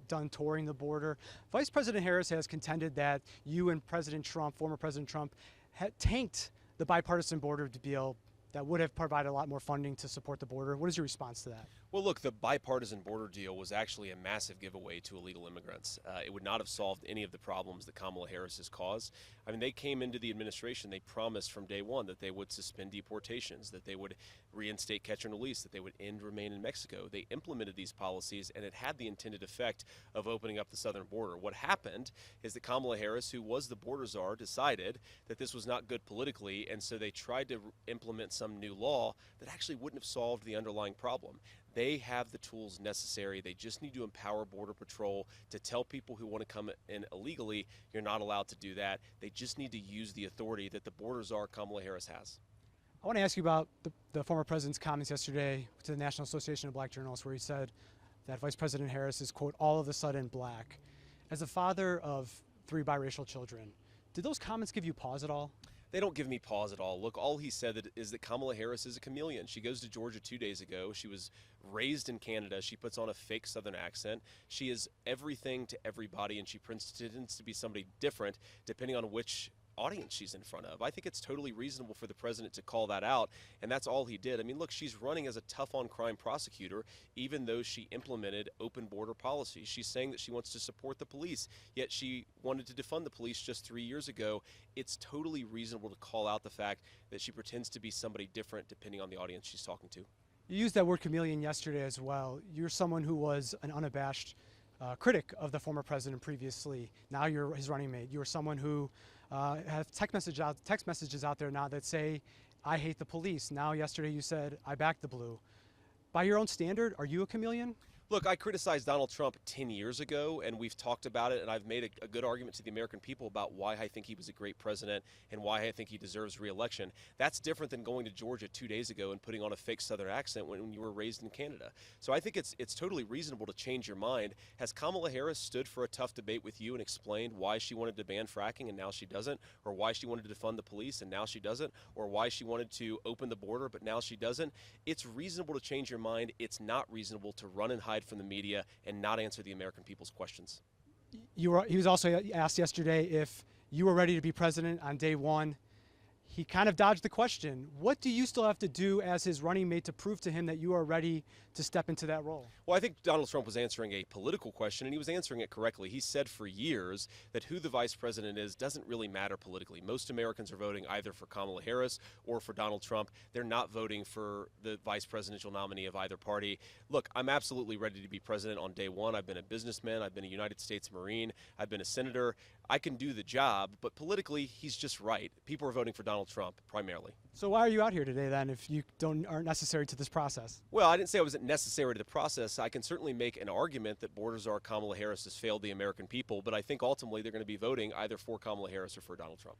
done touring the border. Vice President Harris has contended that you and President Trump, former President Trump, had tanked the bipartisan border deal that would have provided a lot more funding to support the border. What is your response to that? Well, look, the bipartisan border deal was actually a massive giveaway to illegal immigrants. It would not have solved any of the problems that Kamala Harris has caused. I mean, they came into the administration, they promised from day one that they would suspend deportations, that they would reinstate catch and release, that they would end remain in Mexico. They implemented these policies, and it had the intended effect of opening up the southern border. What happened is that Kamala Harris, who was the border czar, decided that this was not good politically, and so they tried to implement some new law that actually wouldn't have solved the underlying problem. They have the tools necessary. They just need to empower Border Patrol to tell people who want to come in illegally, you're not allowed to do that. They just need to use the authority that the border czar Kamala Harris has. I want to ask you about the former president's comments yesterday to the National Association of Black Journalists, where he said that Vice President Harris is, quote, all of a sudden black. As a father of 3 biracial children, did those comments give you pause at all? They don't give me pause at all. Look, all he said is that Kamala Harris is a chameleon. She goes to Georgia 2 days ago. She was raised in Canada. She puts on a fake Southern accent. She is everything to everybody, and she pretends to be somebody different depending on which audience she's in front of. I think it's totally reasonable for the president to call that out, and that's all he did. I mean, look, she's running as a tough-on-crime prosecutor, even though she implemented open border policies. She's saying that she wants to support the police, yet she wanted to defund the police just 3 years ago. It's totally reasonable to call out the fact that she pretends to be somebody different depending on the audience she's talking to. You used that word chameleon yesterday as well. You're someone who was an unabashed critic of the former president previously. Now you're his running mate. You're someone who has text messages out there now that say, I hate the police. Now yesterday you said, I back the blue. By your own standard, are you a chameleon? Look, I criticized Donald Trump 10 years ago, and we've talked about it, and I've made a good argument to the American people about why I think he was a great president and why I think he deserves re-election. That's different than going to Georgia 2 days ago and putting on a fake Southern accent when you were raised in Canada. So I think it's totally reasonable to change your mind. Has Kamala Harris stood for a tough debate with you and explained why she wanted to ban fracking and now she doesn't, or why she wanted to defund the police and now she doesn't, or why she wanted to open the border but now she doesn't? It's reasonable to change your mind. It's not reasonable to run and hide from the media and not answer the American people's questions. He was also asked yesterday if you were ready to be president on day one. He kind of dodged the question. What do you still have to do as his running mate to prove to him that you are ready to step into that role? Well, I think Donald Trump was answering a political question, and he was answering it correctly. He said for years that who the vice president is doesn't really matter politically. Most Americans are voting either for Kamala Harris or for Donald Trump. They're not voting for the vice presidential nominee of either party. Look, I'm absolutely ready to be president on day one. I've been a businessman. I've been a United States Marine. I've been a senator. I can do the job, but politically, he's just right. People are voting for Donald Trump primarily. So why are you out here today then if you aren't necessary to this process? Well, I didn't say I wasn't necessary to the process. I can certainly make an argument that border czar Kamala Harris has failed the American people, but I think ultimately they're going to be voting either for Kamala Harris or for Donald Trump.